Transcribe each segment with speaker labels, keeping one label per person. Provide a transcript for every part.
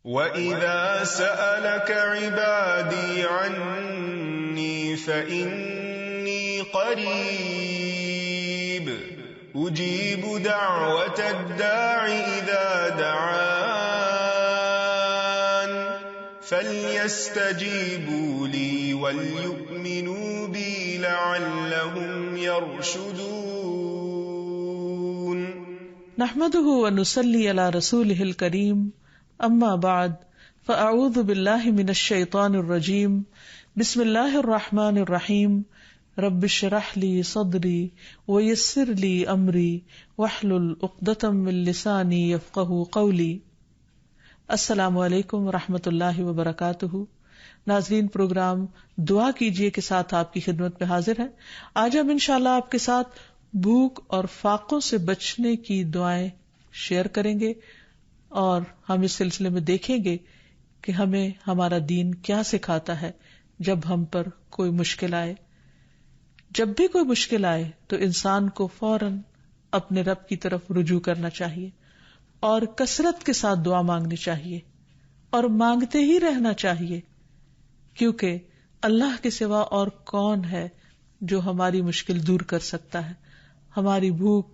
Speaker 1: وَإِذَا سَأَلَكَ عِبَادِي عَنِّي فَإِنِّي قَرِيبٌ أُجِيبُ دَعْوَةَ الدَّاعِ إِذَا دَعَانِ فَلْيَسْتَجِيبُوا لِي وَلْيُؤْمِنُوا بِي لَعَلَّهُمْ يَرْشُدُونَ.
Speaker 2: نحمده ونصلي على رسوله الكريم، اما بعد فاعوذ باللہ من الشیطان الرجیم، بسم اللہ الرحمن الرحیم، رب اشرح لی صدری ویسر لی امری واحلل عقدۃ من لسانی یفقہوا قولی۔ السلام علیکم ورحمۃ اللہ وبرکاتہ۔ ناظرین، پروگرام دعا کیجئے کے ساتھ آپ کی خدمت میں حاضر ہے۔ آج ہم انشاءاللہ آپ کے ساتھ بھوک اور فاقوں سے بچنے کی دعائیں شیئر کریں گے، اور ہم اس سلسلے میں دیکھیں گے کہ ہمیں ہمارا دین کیا سکھاتا ہے جب ہم پر کوئی مشکل آئے۔ جب بھی کوئی مشکل آئے تو انسان کو فوراً اپنے رب کی طرف رجوع کرنا چاہیے اور کثرت کے ساتھ دعا مانگنی چاہیے اور مانگتے ہی رہنا چاہیے، کیونکہ اللہ کے سوا اور کون ہے جو ہماری مشکل دور کر سکتا ہے، ہماری بھوک،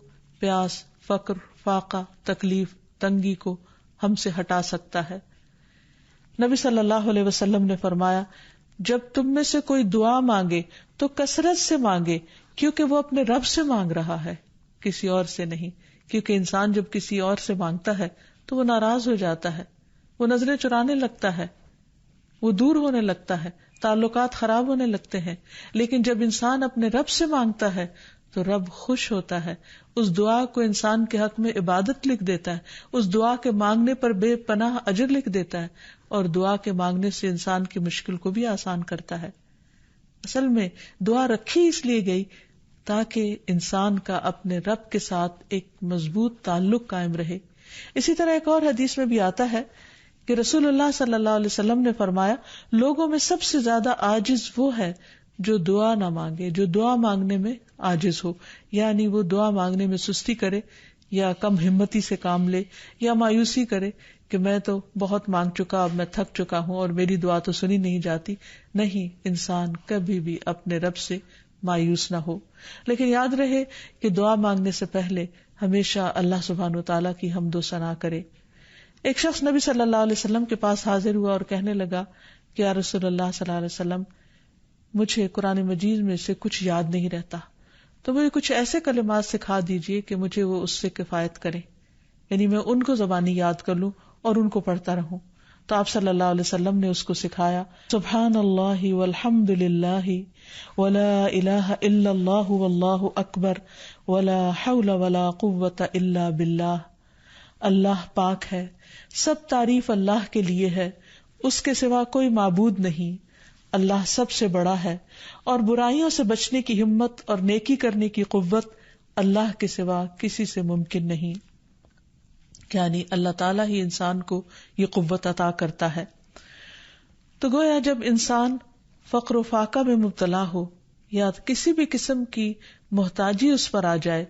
Speaker 2: پیاس، فقر، فاقہ، تکلیف، تنگی کو ہم سے ہٹا سکتا ہے۔ نبی صلی اللہ علیہ وسلم نے فرمایا، جب تم میں سے کوئی دعا مانگے تو کثرت سے مانگے، کیونکہ وہ اپنے رب سے مانگ رہا ہے، کسی اور سے نہیں۔ کیونکہ انسان جب کسی اور سے مانگتا ہے تو وہ ناراض ہو جاتا ہے، وہ نظریں چرانے لگتا ہے، وہ دور ہونے لگتا ہے، تعلقات خراب ہونے لگتے ہیں۔ لیکن جب انسان اپنے رب سے مانگتا ہے تو رب خوش ہوتا ہے، اس دعا کو انسان کے حق میں عبادت لکھ دیتا ہے، اس دعا کے مانگنے پر بے پناہ اجر لکھ دیتا ہے، اور دعا کے مانگنے سے انسان کی مشکل کو بھی آسان کرتا ہے۔ اصل میں دعا رکھی اس لیے گئی تاکہ انسان کا اپنے رب کے ساتھ ایک مضبوط تعلق قائم رہے۔ اسی طرح ایک اور حدیث میں بھی آتا ہے کہ رسول اللہ صلی اللہ علیہ وسلم نے فرمایا، لوگوں میں سب سے زیادہ عاجز وہ ہے جو دعا نہ مانگے، جو دعا مانگنے میں عاجز ہو، یعنی وہ دعا مانگنے میں سستی کرے یا کم ہمتی سے کام لے یا مایوسی کرے کہ میں تو بہت مانگ چکا، اب میں تھک چکا ہوں اور میری دعا تو سنی نہیں جاتی۔ نہیں، انسان کبھی بھی اپنے رب سے مایوس نہ ہو، لیکن یاد رہے کہ دعا مانگنے سے پہلے ہمیشہ اللہ سبحانہ وتعالیٰ کی حمد و ثنا کرے۔ ایک شخص نبی صلی اللہ علیہ وسلم کے پاس حاضر ہوا اور کہنے لگا کہ یا رسول اللہ صلی اللہ علیہ وسلم، مجھے قرآن مجید میں سے کچھ یاد نہیں رہتا، تو مجھے کچھ ایسے کلمات سکھا دیجئے کہ مجھے وہ اس سے کفایت کرے، یعنی میں ان کو زبانی یاد کر لوں اور ان کو پڑھتا رہوں۔ تو آپ صلی اللہ علیہ وسلم نے اس کو سکھایا، سبحان اللہ والحمد للہ ولا الہ الا اللہ واللہ اکبر ولا حول ولا قوۃ الا باللہ۔ اللہ پاک ہے، سب تعریف اللہ کے لیے ہے، اس کے سوا کوئی معبود نہیں، اللہ سب سے بڑا ہے، اور برائیوں سے بچنے کی ہمت اور نیکی کرنے کی قوت اللہ کے سوا کسی سے ممکن نہیں، یعنی اللہ تعالیٰ ہی انسان کو یہ قوت عطا کرتا ہے۔ تو گویا جب انسان فقر و فاقہ میں مبتلا ہو یا کسی بھی قسم کی محتاجی اس پر آ جائے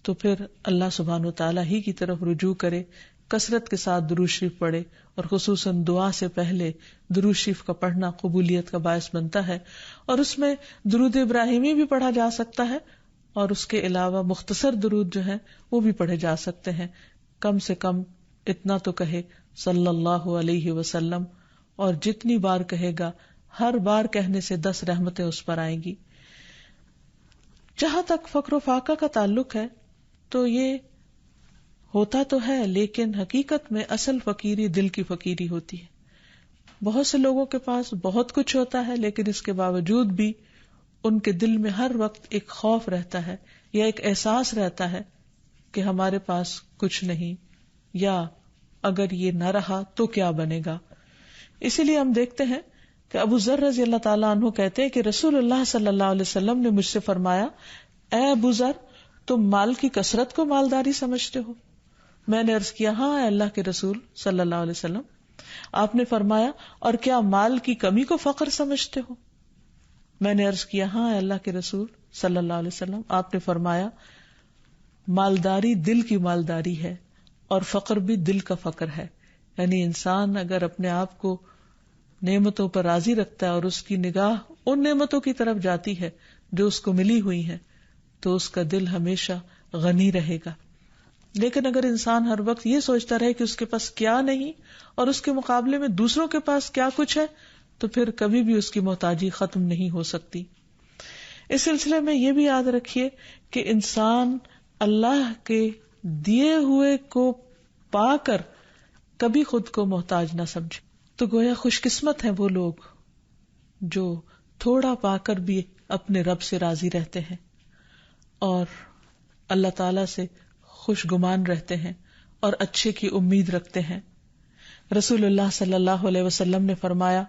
Speaker 2: تو پھر اللہ سبحانہ وتعالیٰ ہی کی طرف رجوع کرے، کثرت کے ساتھ درود شریف پڑھے، اور خصوصاً دعا سے پہلے درود شریف کا پڑھنا قبولیت کا باعث بنتا ہے، اور اس میں درود ابراہیمی بھی پڑھا جا سکتا ہے، اور اس کے علاوہ مختصر درود جو ہیں وہ بھی پڑھے جا سکتے ہیں۔ کم سے کم اتنا تو کہے صلی اللہ علیہ وسلم، اور جتنی بار کہے گا ہر بار کہنے سے 10 رحمتیں اس پر آئیں گی۔ جہاں تک فقر و فاقہ کا تعلق ہے تو یہ ہوتا تو ہے، لیکن حقیقت میں اصل فقیری دل کی فقیری ہوتی ہے۔ بہت سے لوگوں کے پاس بہت کچھ ہوتا ہے، لیکن اس کے باوجود بھی ان کے دل میں ہر وقت ایک خوف رہتا ہے یا ایک احساس رہتا ہے کہ ہمارے پاس کچھ نہیں، یا اگر یہ نہ رہا تو کیا بنے گا۔ اسی لیے ہم دیکھتے ہیں کہ ابو ذر رضی اللہ تعالیٰ عنہ کہتے ہیں کہ رسول اللہ صلی اللہ علیہ وسلم نے مجھ سے فرمایا، اے ابو ذر، تم مال کی کثرت کو مالداری سمجھتے ہو؟ میں نے عرض کیا، ہاں اے اللہ کے رسول صلی اللہ علیہ وسلم۔ آپ نے فرمایا، اور کیا مال کی کمی کو فقر سمجھتے ہو؟ میں نے عرض کیا، ہاں اے اللہ کے رسول صلی اللہ علیہ وسلم۔ آپ نے فرمایا، مالداری دل کی مالداری ہے اور فقر بھی دل کا فقر ہے، یعنی انسان اگر اپنے آپ کو نعمتوں پر راضی رکھتا ہے اور اس کی نگاہ ان نعمتوں کی طرف جاتی ہے جو اس کو ملی ہوئی ہیں تو اس کا دل ہمیشہ غنی رہے گا. لیکن اگر انسان ہر وقت یہ سوچتا رہے کہ اس کے پاس کیا نہیں اور اس کے مقابلے میں دوسروں کے پاس کیا کچھ ہے تو پھر کبھی بھی اس کی محتاجی ختم نہیں ہو سکتی. اس سلسلے میں یہ بھی یاد رکھیے کہ انسان اللہ کے دیے ہوئے کو پا کر کبھی خود کو محتاج نہ سمجھے. تو گویا خوش قسمت ہیں وہ لوگ جو تھوڑا پا کر بھی اپنے رب سے راضی رہتے ہیں اور اللہ تعالی سے خوش گمان رہتے ہیں اور اچھے کی امید رکھتے ہیں. رسول اللہ صلی اللہ علیہ وسلم نے فرمایا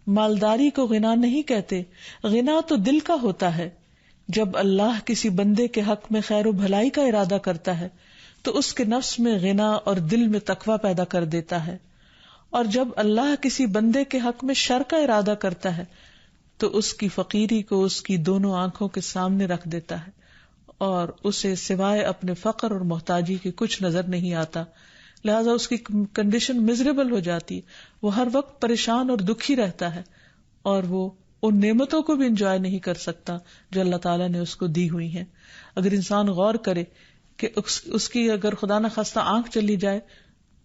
Speaker 2: مالداری کو غنا نہیں کہتے، غنا تو دل کا ہوتا ہے. جب اللہ کسی بندے کے حق میں خیر و بھلائی کا ارادہ کرتا ہے تو اس کے نفس میں غنا اور دل میں تقوی پیدا کر دیتا ہے، اور جب اللہ کسی بندے کے حق میں شر کا ارادہ کرتا ہے تو اس کی فقیری کو اس کی دونوں آنکھوں کے سامنے رکھ دیتا ہے اور اسے سوائے اپنے فقر اور محتاجی کے کچھ نظر نہیں آتا. لہذا اس کی کنڈیشن میزریبل ہو جاتی ہے، وہ ہر وقت پریشان اور دکھی رہتا ہے اور وہ ان نعمتوں کو بھی انجوائے نہیں کر سکتا جو اللہ تعالیٰ نے اس کو دی ہوئی ہیں. اگر انسان غور کرے کہ اس کی اگر خدا نہ خواستہ آنکھ چلی جائے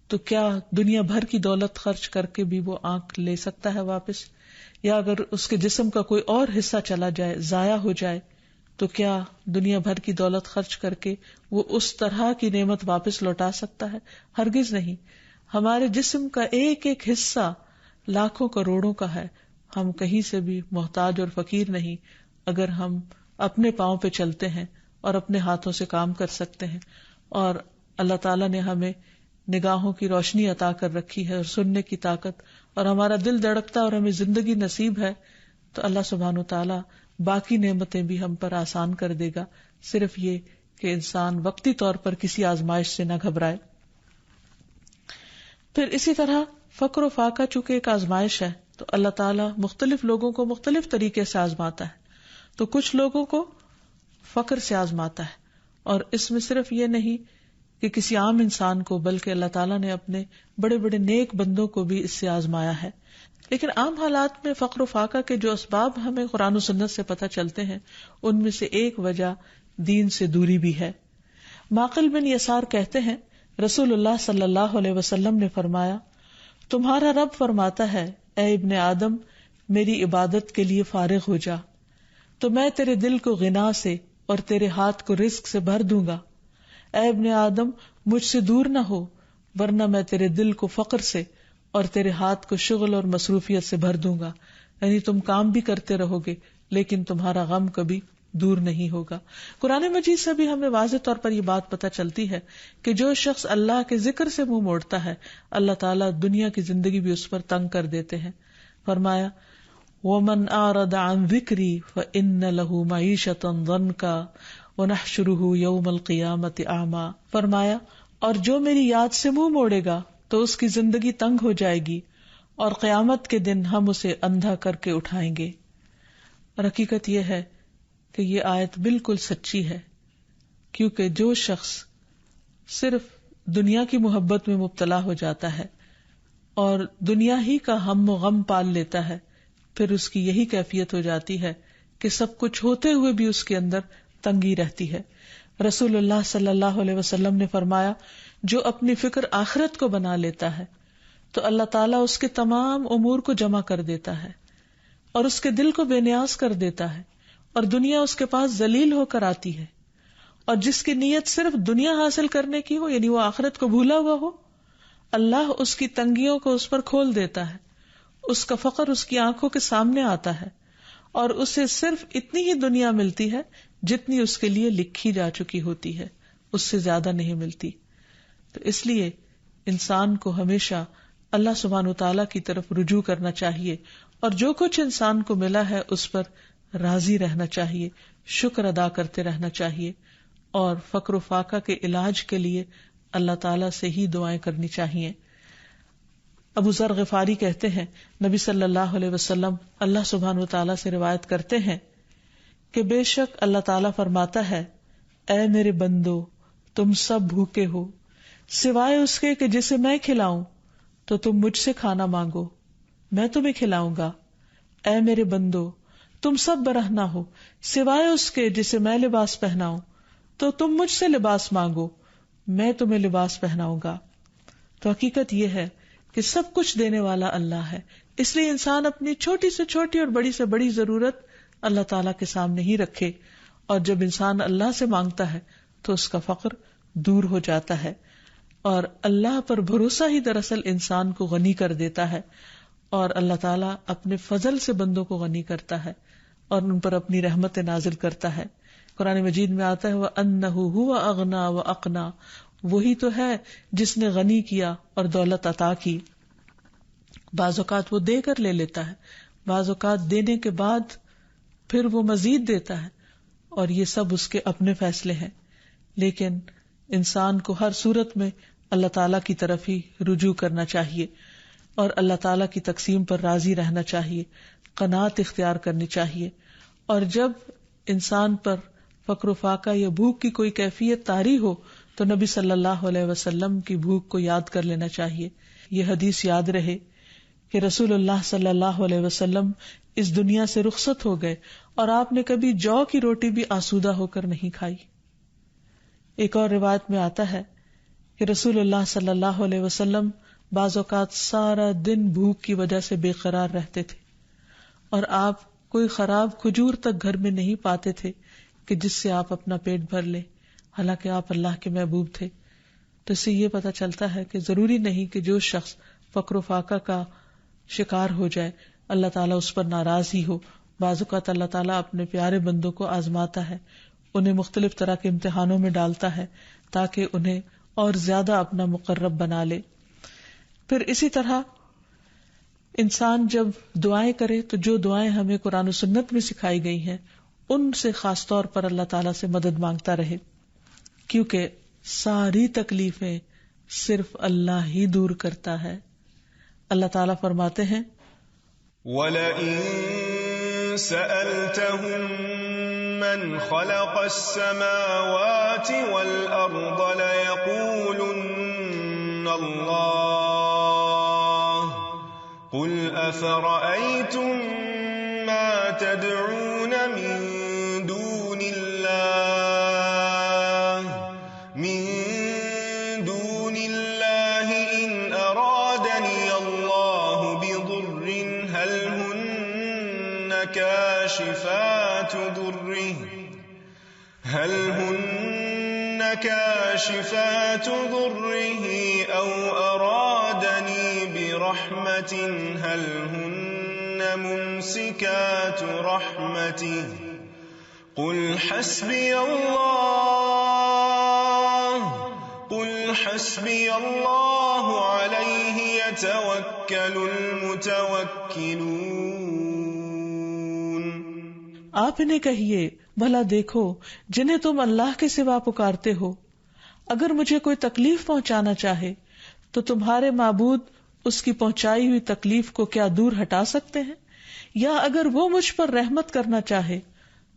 Speaker 2: تو کیا دنیا بھر کی دولت خرچ کر کے بھی وہ آنکھ لے سکتا ہے واپس؟ یا اگر اس کے جسم کا کوئی اور حصہ چلا جائے، ضائع ہو جائے، تو کیا دنیا بھر کی دولت خرچ کر کے وہ اس طرح کی نعمت واپس لوٹا سکتا ہے؟ ہرگز نہیں. ہمارے جسم کا ایک ایک حصہ لاکھوں کروڑوں کا ہے، ہم کہیں سے بھی محتاج اور فقیر نہیں اگر ہم اپنے پاؤں پہ چلتے ہیں اور اپنے ہاتھوں سے کام کر سکتے ہیں. اور اللہ تعالیٰ نے ہمیں نگاہوں کی روشنی عطا کر رکھی ہے اور سننے کی طاقت، اور ہمارا دل دھڑکتا اور ہمیں زندگی نصیب ہے تو اللہ سبحانہ وتعالی باقی نعمتیں بھی ہم پر آسان کر دے گا. صرف یہ کہ انسان وقتی طور پر کسی آزمائش سے نہ گھبرائے. پھر اسی طرح فقر و فاقہ چونکہ ایک آزمائش ہے تو اللہ تعالیٰ مختلف لوگوں کو مختلف طریقے سے آزماتا ہے. تو کچھ لوگوں کو فقر سے آزماتا ہے، اور اس میں صرف یہ نہیں کہ کسی عام انسان کو، بلکہ اللہ تعالیٰ نے اپنے بڑے بڑے نیک بندوں کو بھی اس سے آزمایا ہے. لیکن عام حالات میں فقر و فاقہ کے جو اسباب ہمیں قرآن و سنت سے پتہ چلتے ہیں ان میں سے ایک وجہ دین سے دوری بھی ہے. معقل بن یسار کہتے ہیں رسول اللہ صلی اللہ علیہ وسلم نے فرمایا تمہارا رب فرماتا ہے اے ابن آدم میری عبادت کے لیے فارغ ہو جا تو میں تیرے دل کو غنا سے اور تیرے ہاتھ کو رزق سے بھر دوں گا. اے ابن آدم مجھ سے دور نہ ہو ورنہ میں تیرے دل کو فقر سے اور تیرے ہاتھ کو شغل اور مصروفیت سے بھر دوں گا. یعنی تم کام بھی کرتے رہو گے لیکن تمہارا غم کبھی دور نہیں ہوگا. قرآن مجید سے بھی ہمیں واضح طور پر یہ بات پتہ چلتی ہے کہ جو شخص اللہ کے ذکر سے منہ موڑتا ہے اللہ تعالیٰ دنیا کی زندگی بھی اس پر تنگ کر دیتے ہیں. فرمایا وَمَنْ أَعْرَضَ عَنْ ذِكْرِي فَإِنَّ لَهُ مَعِيشَةً ضَنْكًا وَنَحْشُرُهُ يَوْمَ الْقِيَامَةِ أَعْمَى. فرمایا اور جو میری یاد سے منہ موڑے گا تو اس کی زندگی تنگ ہو جائے گی اور قیامت کے دن ہم اسے اندھا کر کے اٹھائیں گے. اور حقیقت یہ ہے کہ یہ آیت بالکل سچی ہے، کیونکہ جو شخص صرف دنیا کی محبت میں مبتلا ہو جاتا ہے اور دنیا ہی کا ہم و غم پال لیتا ہے پھر اس کی یہی کیفیت ہو جاتی ہے کہ سب کچھ ہوتے ہوئے بھی اس کے اندر تنگی رہتی ہے. رسول اللہ صلی اللہ علیہ وسلم نے فرمایا جو اپنی فکر آخرت کو بنا لیتا ہے تو اللہ تعالیٰ اس کے تمام امور کو جمع کر دیتا ہے اور اس کے دل کو بے نیاز کر دیتا ہے اور دنیا اس کے پاس ذلیل ہو کر آتی ہے. اور جس کی نیت صرف دنیا حاصل کرنے کی ہو یعنی وہ آخرت کو بھولا ہوا ہو اللہ اس کی تنگیوں کو اس پر کھول دیتا ہے، اس کا فقر اس کی آنکھوں کے سامنے آتا ہے اور اسے صرف اتنی ہی دنیا ملتی ہے جتنی اس کے لیے لکھی جا چکی ہوتی ہے، اس سے زیادہ نہیں ملتی. تو اس لیے انسان کو ہمیشہ اللہ سبحانہ وتعالیٰ کی طرف رجوع کرنا چاہیے اور جو کچھ انسان کو ملا ہے اس پر راضی رہنا چاہیے، شکر ادا کرتے رہنا چاہیے اور فقر و فاقہ کے علاج کے لیے اللہ تعالیٰ سے ہی دعائیں کرنی چاہیے. ابو ذر غفاری کہتے ہیں نبی صلی اللہ علیہ وسلم اللہ سبحانہ وتعالیٰ سے روایت کرتے ہیں کہ بے شک اللہ تعالیٰ فرماتا ہے اے میرے بندو تم سب بھوکے ہو سوائے اس کے کہ جسے میں کھلاؤں تو تم مجھ سے کھانا مانگو، میں تمہیں کھلاؤں گا۔ اے میرے بندو، تم سب برہنہ ہو سوائے اس کے جسے میں لباس پہناؤں، تو تم مجھ سے لباس مانگو، میں تمہیں لباس پہناؤں گا۔ تو حقیقت یہ ہے کہ سب کچھ دینے والا اللہ ہے، اس لیے انسان اپنی چھوٹی سے چھوٹی اور بڑی سے بڑی ضرورت اللہ تعالیٰ کے سامنے ہی رکھے، اور جب انسان اللہ سے مانگتا ہے تو اس کا فقر دور ہو جاتا ہے، اور اللہ پر بھروسہ ہی دراصل انسان کو غنی کر دیتا ہے، اور اللہ تعالیٰ اپنے فضل سے بندوں کو غنی کرتا ہے اور ان پر اپنی رحمت نازل کرتا ہے۔ قرآن مجید میں آتا ہے وَأَنَّهُ هُوَ أَغْنَى وَأَقْنَى، وہی تو ہے جس نے غنی کیا اور دولت عطا کی۔ بعض اوقات وہ دے کر لے لیتا ہے، بعض اوقات دینے کے بعد پھر وہ مزید دیتا ہے، اور یہ سب اس کے اپنے فیصلے ہیں، لیکن انسان کو ہر صورت میں اللہ تعالیٰ کی طرف ہی رجوع کرنا چاہیے اور اللہ تعالیٰ کی تقسیم پر راضی رہنا چاہیے، قناعت اختیار کرنی چاہیے۔ اور جب انسان پر فقر و فاقہ یا بھوک کی کوئی کیفیت طاری ہو تو نبی صلی اللہ علیہ وسلم کی بھوک کو یاد کر لینا چاہیے۔ یہ حدیث یاد رہے کہ رسول اللہ صلی اللہ علیہ وسلم اس دنیا سے رخصت ہو گئے اور آپ نے کبھی جو کی روٹی بھی آسودہ ہو کر نہیں کھائی۔ ایک اور روایت میں آتا ہے کہ رسول اللہ صلی اللہ علیہ وسلم بعض اوقات سارا دن بھوک کی وجہ سے بے قرار رہتے تھے، اور آپ کوئی خراب کھجور تک گھر میں نہیں پاتے تھے کہ جس سے آپ اپنا پیٹ بھر لیں، حالانکہ آپ اللہ کے محبوب تھے۔ تو اس سے یہ پتہ چلتا ہے کہ ضروری نہیں کہ جو شخص فقر و فاقہ کا شکار ہو جائے اللہ تعالیٰ اس پر ناراض ہی ہو۔ بعض اوقات اللہ تعالیٰ اپنے پیارے بندوں کو آزماتا ہے، انہیں مختلف طرح کے امتحانوں میں ڈالتا ہے تاکہ انہیں اور زیادہ اپنا مقرب بنا لے۔ پھر اسی طرح انسان جب دعائیں کرے تو جو دعائیں ہمیں قرآن و سنت میں سکھائی گئی ہیں ان سے خاص طور پر اللہ تعالیٰ سے مدد مانگتا رہے، کیونکہ ساری تکلیفیں صرف اللہ ہی دور کرتا ہے۔ اللہ تعالیٰ فرماتے ہیں
Speaker 1: وَلَئِن سَأَلْتَهُم مَّنْ خَلَقَ السَّمَاوَاتِ وَالْأَرْضَ لَيَقُولُنَّ اللَّهُ قُلْ أَفَرَأَيْتُم مَّا تَدْعُونَ مِن دُونِ اللَّهِ إِنْ أَرَادَنِيَ اللَّهُ بِضُرٍّ هَلْ هُنَّ كاشفات ضره أو أرادني برحمة هل هن ممسكات رحمته قل حسبي الله عليه يتوكل المتوكلون۔
Speaker 2: آپ انہیں کہیے بھلا دیکھو جنہیں تم اللہ کے سوا پکارتے ہو، اگر مجھے کوئی تکلیف پہنچانا چاہے تو تمہارے معبود اس کی پہنچائی ہوئی تکلیف کو کیا دور ہٹا سکتے ہیں؟ یا اگر وہ مجھ پر رحمت کرنا چاہے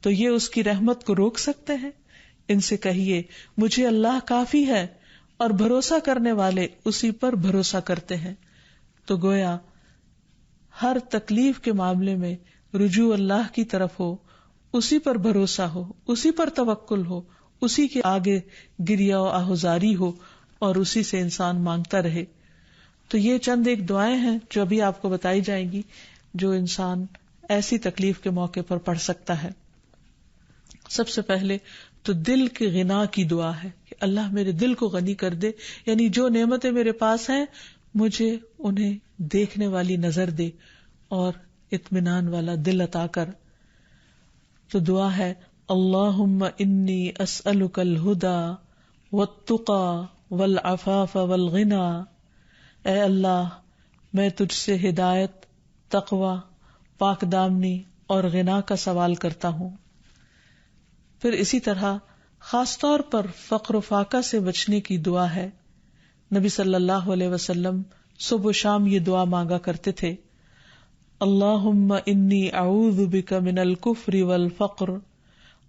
Speaker 2: تو یہ اس کی رحمت کو روک سکتے ہیں؟ ان سے کہیے مجھے اللہ کافی ہے اور بھروسہ کرنے والے اسی پر بھروسہ کرتے ہیں۔ تو گویا ہر تکلیف کے معاملے میں رجوع اللہ کی طرف ہو، اسی پر بھروسہ ہو، اسی پر توکل ہو، اسی کے آگے گریہ و آہذاری ہو اور اسی سے انسان مانگتا رہے۔ تو یہ چند ایک دعائیں ہیں جو ابھی آپ کو بتائی جائیں گی جو انسان ایسی تکلیف کے موقع پر پڑھ سکتا ہے۔ سب سے پہلے تو دل کے غنا کی دعا ہے کہ اللہ میرے دل کو غنی کر دے، یعنی جو نعمتیں میرے پاس ہیں مجھے انہیں دیکھنے والی نظر دے اور اطمینان والا دل عطا کر۔ تو دعا ہے اللہم انی اسألک الہدی والتقی والعفاف والغنی، اے اللہ میں تجھ سے ہدایت، تقوی، پاک دامنی اور غنا کا سوال کرتا ہوں۔ پھر اسی طرح خاص طور پر فقر و فاقہ سے بچنے کی دعا ہے۔ نبی صلی اللہ علیہ وسلم صبح و شام یہ دعا مانگا کرتے تھے، اللہم انی اعوذ بک من الکفر والفقر،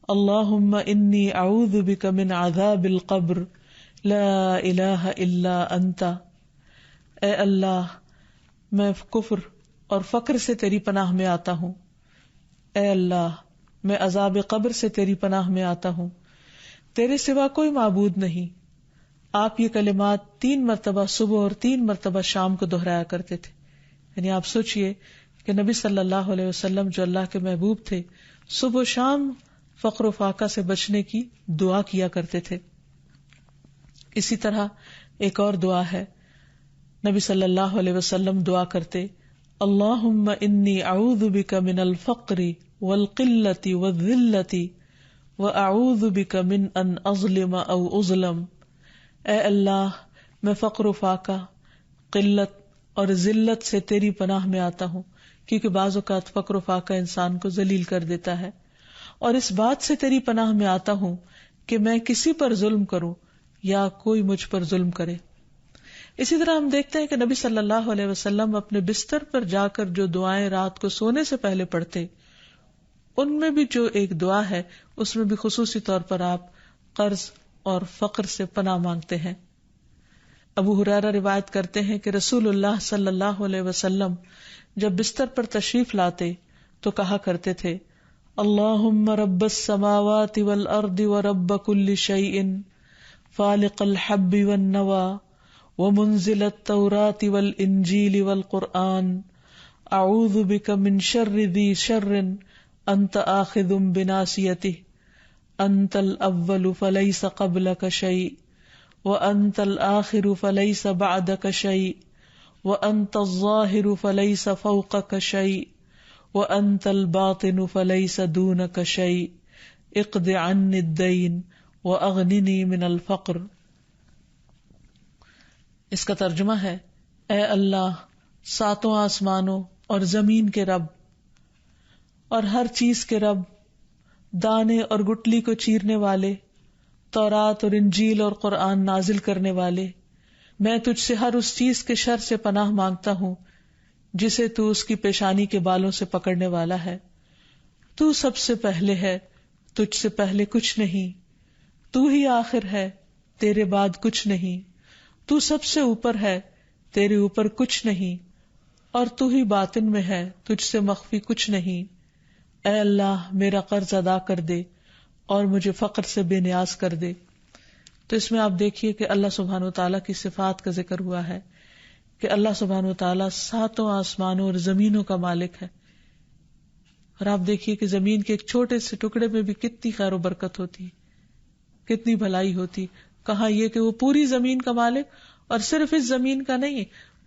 Speaker 2: اللہم انی اعوذ بک من عذاب القبر، لا الہ الا انت۔ اے اللہ میں کفر اور فقر سے تیری پناہ میں آتا ہوں. اے اللہ میں عذاب قبر سے تیری پناہ میں آتا ہوں. تیرے سوا کوئی معبود نہیں. آپ یہ کلمات 3 مرتبہ صبح اور 3 مرتبہ شام کو دہرایا کرتے تھے. یعنی آپ سوچئے کہ نبی صلی اللہ علیہ وسلم جو اللہ کے محبوب تھے صبح و شام فقر و فاقہ سے بچنے کی دعا کیا کرتے تھے. اسی طرح ایک اور دعا ہے، نبی صلی اللہ علیہ وسلم دعا کرتے، اللہم انی اعوذ بک من الفقر والقلۃ والذلۃ واعوذ بک من ان اظلم او اظلم. اے اللہ میں فقر و فاقہ، قلت اور ذلت سے تیری پناہ میں آتا ہوں، کیونکہ بعض اوقات فقر و فاقہ انسان کو ذلیل کر دیتا ہے، اور اس بات سے تیری پناہ میں آتا ہوں کہ میں کسی پر ظلم کروں یا کوئی مجھ پر ظلم کرے. اسی طرح ہم دیکھتے ہیں کہ نبی صلی اللہ علیہ وسلم اپنے بستر پر جا کر جو دعائیں رات کو سونے سے پہلے پڑھتے، ان میں بھی جو ایک دعا ہے اس میں بھی خصوصی طور پر آپ قرض اور فقر سے پناہ مانگتے ہیں. ابو ہریرہ روایت کرتے ہیں کہ رسول اللہ صلی اللہ علیہ وسلم جب بستر پر تشریف لاتے تو کہا کرتے تھے، اللہم رب السماوات والارض ورب کل شیء فالق الحب والنوى ومنزل التوراة والانجیل والقرآن اعوذ بک من شر ذی شر انت آخذ بناصیتہ انت الاول فلیس قبلک شیء وانت الآخر فلیس بعدک شیء وانت الظاہر فلیس فوقک شیء وانت الباطن فلیس دونک شیء اقض عنی الدین واغننی من الفقر. اس کا ترجمہ ہے، اے اللہ 7 آسمانوں اور زمین کے رب اور ہر چیز کے رب، دانے اور گٹلی کو چیرنے والے، تورات اور انجیل اور قرآن نازل کرنے والے، میں تجھ سے ہر اس چیز کے شر سے پناہ مانگتا ہوں جسے تو اس کی پیشانی کے بالوں سے پکڑنے والا ہے. تو سب سے پہلے ہے، تجھ سے پہلے کچھ نہیں، تو ہی آخر ہے، تیرے بعد کچھ نہیں، تو سب سے اوپر ہے، تیرے اوپر کچھ نہیں، اور تو ہی باطن میں ہے، تجھ سے مخفی کچھ نہیں. اے اللہ میرا قرض ادا کر دے اور مجھے فقر سے بے نیاز کر دے. تو اس میں آپ دیکھیے کہ اللہ سبحانہ و تعالیٰ کی صفات کا ذکر ہوا ہے کہ اللہ سبحانہ و تعالیٰ 7 آسمانوں اور زمینوں کا مالک ہے. اور آپ دیکھیے کہ زمین کے ایک چھوٹے سے ٹکڑے میں بھی کتنی خیر و برکت ہوتی، کتنی بھلائی ہوتی. کہاں یہ کہ وہ پوری زمین کا مالک، اور صرف اس زمین کا نہیں،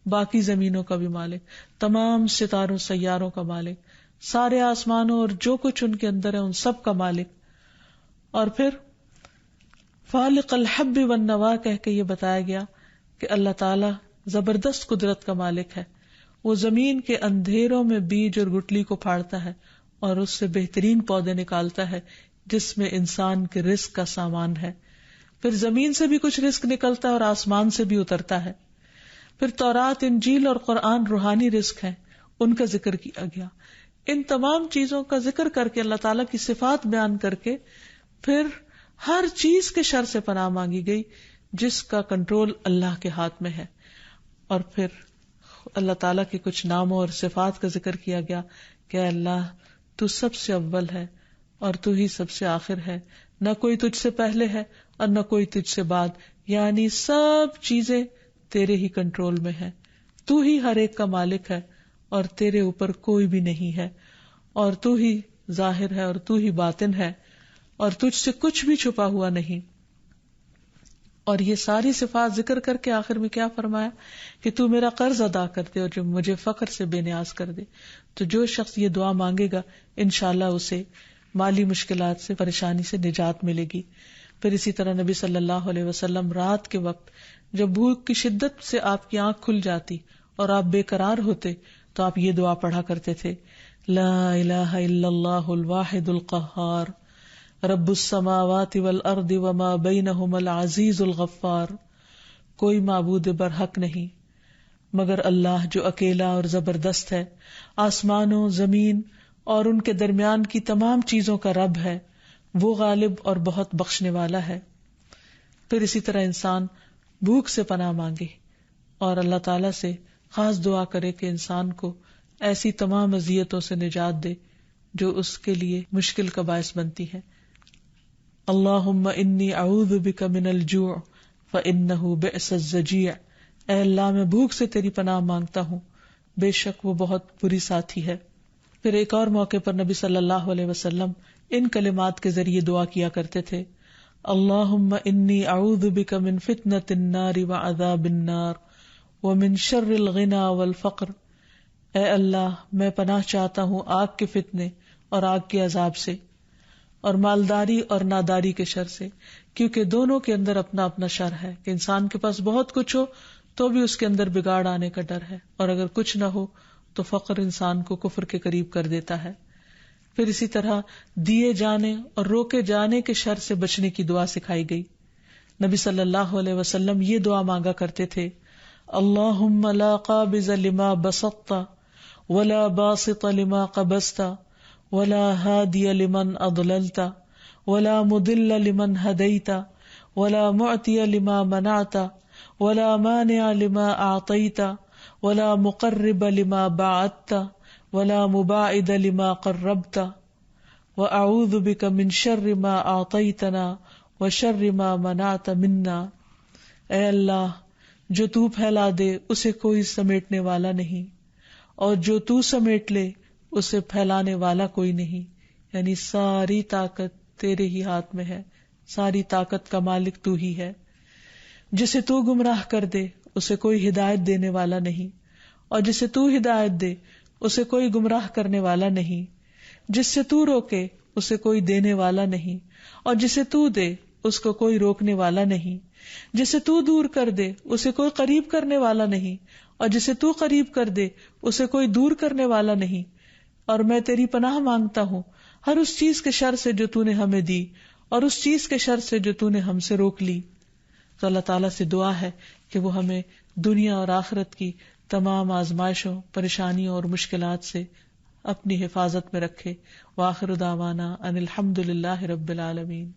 Speaker 2: باقی زمینوں کا بھی مالک، تمام ستاروں سیاروں کا مالک، سارے آسمانوں اور جو کچھ ان کے اندر ہے ان سب کا مالک. اور پھر فالق الحب والنوى کہہ کے یہ بتایا گیا کہ اللہ تعالی زبردست قدرت کا مالک ہے. وہ زمین کے اندھیروں میں بیج اور گٹلی کو پھاڑتا ہے اور اس سے بہترین پودے نکالتا ہے جس میں انسان کے رزق کا سامان ہے. پھر زمین سے بھی کچھ رزق نکلتا ہے اور آسمان سے بھی اترتا ہے. پھر تورات، انجیل اور قرآن روحانی رزق ہیں، ان کا ذکر کیا گیا. ان تمام چیزوں کا ذکر کر کے اللہ تعالیٰ کی صفات بیان کر کے پھر ہر چیز کے شر سے پناہ مانگی گئی جس کا کنٹرول اللہ کے ہاتھ میں ہے. اور پھر اللہ تعالیٰ کے کچھ ناموں اور صفات کا ذکر کیا گیا کہ اللہ تو سب سے اول ہے اور تو ہی سب سے آخر ہے، نہ کوئی تجھ سے پہلے ہے اور نہ کوئی تجھ سے بعد، یعنی سب چیزیں تیرے ہی کنٹرول میں ہے. تو ہی ہر ایک کا مالک ہے اور تیرے اوپر کوئی بھی نہیں ہے، اور تو ہی ظاہر ہے اور تو ہی باطن ہے، اور تجھ سے کچھ بھی چھپا ہوا نہیں. اور یہ ساری صفات ذکر کر کے آخر میں کیا فرمایا کہ تو میرا قرض ادا کر دے اور جو مجھے فقر سے بے نیاز کر دے. تو جو شخص یہ دعا مانگے گا انشاءاللہ اسے مالی مشکلات سے، پریشانی سے نجات ملے گی. پھر اسی طرح نبی صلی اللہ علیہ وسلم رات کے وقت جب بھوک کی شدت سے آپ کی آنکھ کھل جاتی اور آپ بے قرار ہوتے تو آپ یہ دعا پڑھا کرتے تھے، لا الہ الا اللہ الواحد القہار رب السماوات والارض وما بینہما العزیز الغفار. کوئی معبود برحق نہیں مگر اللہ جو اکیلا اور زبردست ہے، آسمانوں، زمین اور ان کے درمیان کی تمام چیزوں کا رب ہے، وہ غالب اور بہت بخشنے والا ہے. پھر اسی طرح انسان بھوک سے پناہ مانگے اور اللہ تعالیٰ سے خاص دعا کرے کہ انسان کو ایسی تمام اذیتوں سے نجات دے جو اس کے لیے مشکل کا باعث بنتی ہے. اللہم انی اعوذ بک من الجوع فإنہ بئس الضجیع. اے اللہ میں بھوک سے تیری پناہ مانگتا ہوں، بے شک وہ بہت بری ساتھی ہے. پھر ایک اور موقع پر نبی صلی اللہ علیہ وسلم ان کلمات کے ذریعے دعا کیا کرتے تھے: اللہم انی اعوذ بک من فتنة النار وعذاب النار ومن شر الغنى والفقر. اے اللہ میں پناہ چاہتا ہوں آگ کے فتنے اور آگ کے عذاب سے، اور مالداری اور ناداری کے شر سے، کیونکہ دونوں کے اندر اپنا اپنا شر ہے کہ انسان کے پاس بہت کچھ ہو تو بھی اس کے اندر بگاڑ آنے کا ڈر ہے، اور اگر کچھ نہ ہو تو فقر انسان کو کفر کے قریب کر دیتا ہے. پھر اسی طرح دیے جانے اور روکے جانے کے شر سے بچنے کی دعا سکھائی گئی. نبی صلی اللہ علیہ وسلم یہ دعا مانگا کرتے تھے: اللہم لا قابض لما بسطت ولا باسط لما قبضت ولا ہادی لمن اضللت ولا مضل لمن ہدیت ولا معطی لما منعت ولا مانع لما اعطیت ولا مقرب لما باعدت ولا مباعد لما قربت واعوذ بک من شر ما اعطیتنا وشر ما منعت منا. اے اللہ جو تو پھیلا دے اسے کوئی سمیٹنے والا نہیں، اور جو تو سمیٹ لے اسے پھیلانے والا کوئی نہیں. یعنی ساری طاقت تیرے ہی ہاتھ میں ہے، ساری طاقت کا مالک تو ہی ہے. جسے تو گمراہ کر دے اسے کوئی ہدایت دینے والا نہیں، اور جسے تو ہدایت دے اسے کوئی گمراہ کرنے والا نہیں. جس سے تو روکے اسے کوئی دینے والا نہیں، اور جسے تو دے اس کو کوئی روکنے والا نہیں. جسے تو دور کر دے اسے کوئی قریب کرنے والا نہیں، اور جسے تو قریب کر دے اسے کوئی دور کرنے والا نہیں. اور میں تیری پناہ مانگتا ہوں ہر اس چیز کے شر سے جو تو نے ہمیں دی، اور اس چیز کے شر سے جو تو نے ہم سے روک لی. تو اللہ تعالیٰ سے دعا ہے کہ وہ ہمیں دنیا اور آخرت کی تمام آزمائشوں، پریشانیوں اور مشکلات سے اپنی حفاظت میں رکھے. وآخر دعوانا ان الحمد للہ رب العالمین.